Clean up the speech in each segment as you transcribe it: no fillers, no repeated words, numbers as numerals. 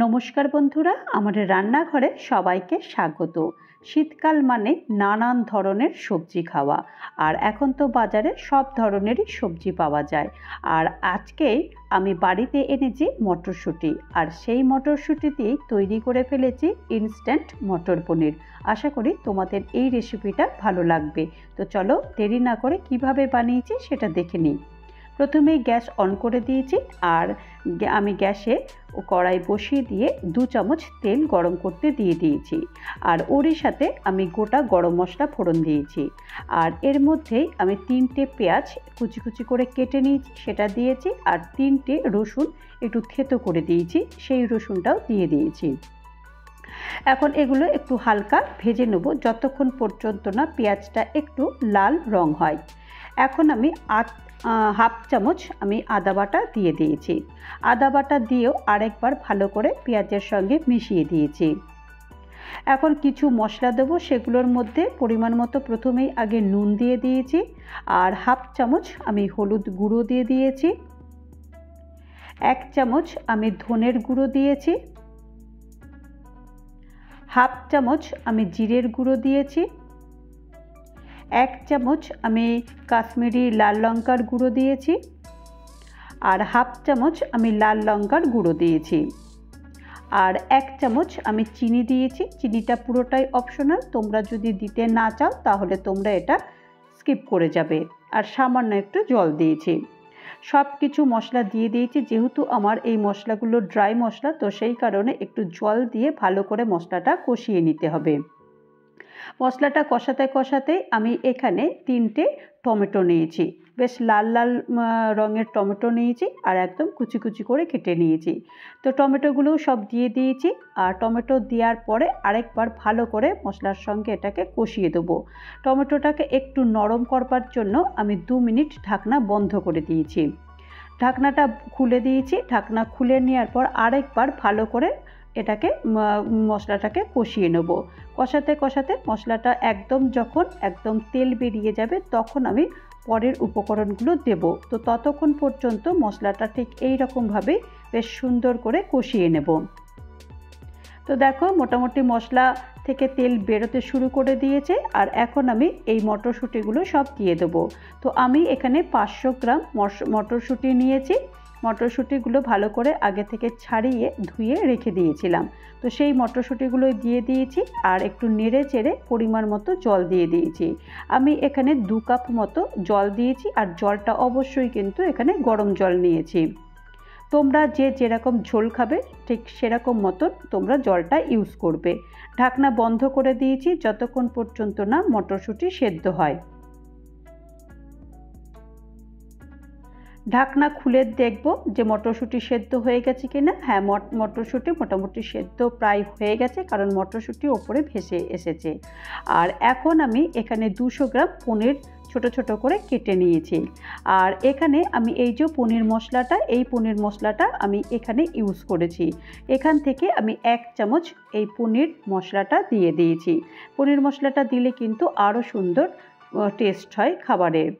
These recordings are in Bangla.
নমস্কার বন্ধুরা, আমাদের রান্নাঘরে সবাইকে স্বাগত। শীতকাল মানে নানান ধরনের সবজি খাওয়া, আর এখন তো বাজারে সব ধরনেরই সবজি পাওয়া যায়। আর আজকেই আমি বাড়িতে এনেছি মটরশুঁটি, আর সেই মটরশুঁটি দিয়েই তৈরি করে ফেলেছি ইনস্ট্যান্ট মটর পনির। আশা করি তোমাদের এই রেসিপিটা ভালো লাগবে। তো চলো দেরি না করে কিভাবে বানিয়েছি সেটা দেখে নিই। প্রথমেই গ্যাস অন করে দিয়েছি, আর আমি গ্যাসে কড়াই বসিয়ে দিয়ে 2 চামচ তেল গরম করতে দিয়ে দিয়েছি। আর ওরই সাথে আমি গোটা গরম মশলা ফোড়ন দিয়েছি, আর এর মধ্যেই আমি 3টে পেঁয়াজ কুচি কুচি করে কেটে নিয়েছি, সেটা দিয়েছি। আর 3টে রসুন একটু থেতো করে দিয়েছি, সেই রসুনটাও দিয়ে দিয়েছি। এখন এগুলো একটু হালকা ভেজে নেব যতক্ষণ পর্যন্ত না পেঁয়াজটা একটু লাল রং হয়। এখন আমি হাফ চামচ আমি আদা বাটা দিয়ে দিয়েছি। আদা বাটা দিয়েও আরেকবার ভালো করে পেঁয়াজের সঙ্গে মিশিয়ে দিয়েছি। এখন কিছু মশলা দেবো, সেগুলোর মধ্যে পরিমাণ মতো প্রথমেই আগে নুন দিয়ে দিয়েছি, আর হাফ চামচ আমি হলুদ গুঁড়ো দিয়ে দিয়েছি, 1 চামচ আমি ধনের গুঁড়ো দিয়েছি, হাফ চামচ আমি জিরের গুঁড়ো দিয়েছি, 1 চামচ আমি কাশ্মীরি লাল লঙ্কার গুঁড়ো দিয়েছি, আর হাফ চামচ আমি লাল লঙ্কার গুঁড়ো দিয়েছি, আর 1 চামচ আমি চিনি দিয়েছি। চিনিটা পুরোটাই অপশনাল, তোমরা যদি দিতে না চাও তাহলে তোমরা এটা স্কিপ করে যাবে। আর সামান্য একটু জল দিয়েছি। সব কিছু মশলা দিয়ে দিয়েছি, যেহেতু আমার এই মশলাগুলো ড্রাই মশলা, তো সেই কারণে একটু জল দিয়ে ভালো করে মশলাটা কষিয়ে নিতে হবে। মশলাটা কষাতে কষাতে আমি এখানে 3টে টমেটো নিয়েছি, বেশ লাল লাল রঙের টমেটো নিয়েছি, আর একদম কুচি কুচি করে কেটে নিয়েছি। তো টমেটোগুলোও সব দিয়ে দিয়েছি, আর টমেটো দেওয়ার পরে আরেকবার ভালো করে মশলার সঙ্গে এটাকে কষিয়ে দেবো। টমেটোটাকে একটু নরম করবার জন্য আমি 2 মিনিট ঢাকনা বন্ধ করে দিয়েছি। ঢাকনাটা খুলে দিয়েছি। ঢাকনা খুলে নেওয়ার পর আরেকবার ভালো করে এটাকে মশলাটাকে কষিয়ে নেব। কষাতে কষাতে মশলাটা যখন একদম তেল বেরিয়ে যাবে, তখন আমি পরের উপকরণগুলো দেব। তো ততক্ষণ পর্যন্ত মশলাটা ঠিক এই রকমভাবে বেশ সুন্দর করে কষিয়ে নেব। তো দেখো মোটামুটি মশলা থেকে তেল বেরোতে শুরু করে দিয়েছে, আর এখন আমি এই মটরশুঁটিগুলো সব দিয়ে দেবো। তো আমি এখানে 500 গ্রাম মটরশুঁটি নিয়েছি। মটরশুঁটিগুলো ভালো করে আগে থেকে ছাড়িয়ে ধুয়ে রেখে দিয়েছিলাম। তো সেই মটরশুঁটিগুলো দিয়ে দিয়েছি, আর একটু নেড়ে চেড়ে পরিমাণ মতো জল দিয়ে দিয়েছি। আমি এখানে 2 কাপ মতো জল দিয়েছি, আর জলটা অবশ্যই কিন্তু এখানে গরম জল নিয়েছি। তোমরা যেরকম ঝোল খাবে ঠিক সেরকম মতন তোমরা জলটা ইউজ করবে। ঢাকনা বন্ধ করে দিয়েছি যতক্ষণ পর্যন্ত না মটরশুঁটি সেদ্ধ হয়। ঢাকনা খুলে দেখব যে মটরশুঁটি সেদ্ধ হয়ে গেছে কিনা। হ্যাঁ, মটরশুঁটি মোটামুটি সেদ্ধ প্রায় হয়ে গেছে, কারণ মটরশুঁটি ওপরে ভেসে এসেছে। আর এখন আমি এখানে 200 গ্রাম পনির ছোট ছোট করে কেটে নিয়েছি। আর এখানে আমি এই যে পনির মশলাটা আমি এখানে ইউজ করেছি। এখান থেকে আমি 1 চামচ এই পনির মশলাটা দিয়ে দিয়েছি। পনির মশলাটা দিলে কিন্তু আরও সুন্দর টেস্ট হয় খাবারের।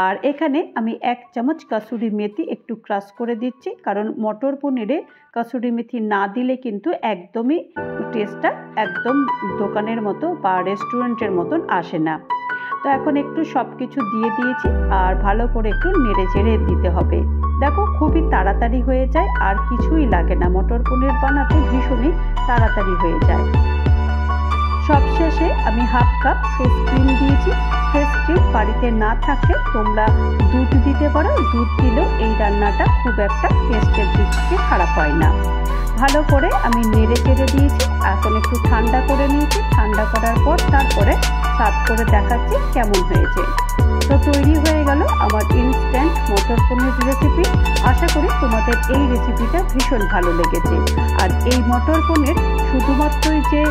আর এখানে আমি 1 চামচ কাসুরি মেথি একটু ক্রাশ করে দিচ্ছি, কারণ মটর পনিরে কাসুরি মেথি না দিলে কিন্তু একদমই টেস্টটা একদম দোকানের মতো বা রেস্টুরেন্টের মতন আসে না। তো এখন একটু সব কিছু দিয়ে দিয়েছি, আর ভালো করে একটু নেড়ে চেড়ে দিতে হবে। দেখো খুবই তাড়াতাড়ি হয়ে যায়, আর কিছুই লাগে না। মটর পনির বানাতে ভীষণই তাড়াতাড়ি হয়ে যায়। সবশেষে আমি হাফ কাপ ফ্রেশ ক্রিম দিয়েছি। ফ্রেশ ক্রিম বাড়িতে না থাকলে তোমরা দুধ দিতে পারো। দুধ দিলেও এই রান্নাটা খুব একটা টেস্টের দিক থেকে খারাপ হয় না। ভালো করে আমি নেড়ে চেড়ে দিয়েছি। এখন একটু ঠান্ডা করে নিয়েছি। ঠান্ডা করার পর তারপরে সার্ভ করে দেখাচ্ছি কেমন হয়েছে। তো তৈরি হয়ে গেল আমার ইনস্ট্যান্ট মটর পনির রেসিপি। আশা করি তোমাদের এই রেসিপিটা ভীষণ ভালো লেগেছে। আর এই মটর পনির শুধুমাত্রই যে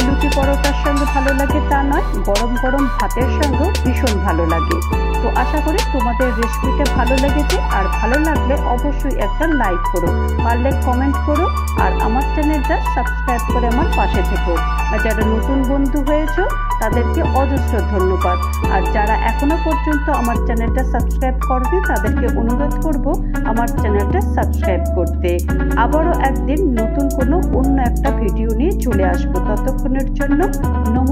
রুটি পরোটার সঙ্গে ভালো লাগে তা নয়, গরম গরম ভাতের সঙ্গেও ভীষণ ভালো লাগে। তো তো আশা করি তোমাদের রেসিপিটা ভালো লেগেছে, আর ভালো লাগলে অবশ্যই একটা লাইক করো, পারলে কমেন্ট করো, আর আমার চ্যানেলটা সাবস্ক্রাইব করে আমার পাশে থেকো। আর যারা নতুন বন্ধু হয়েছো তাদেরকে অজস্র ধন্যবাদ, আর যারা এখনো পর্যন্ত আমার চ্যানেলটা সাবস্ক্রাইব করেনি তাদেরকে অনুরোধ করব আমার চ্যানেলটা সাবস্ক্রাইব করতে। আবারও একদিন নতুন কোনো অন্য একটা ভিডিও নিয়ে চলে আসবো। ততক্ষণের জন্য নমস্কার।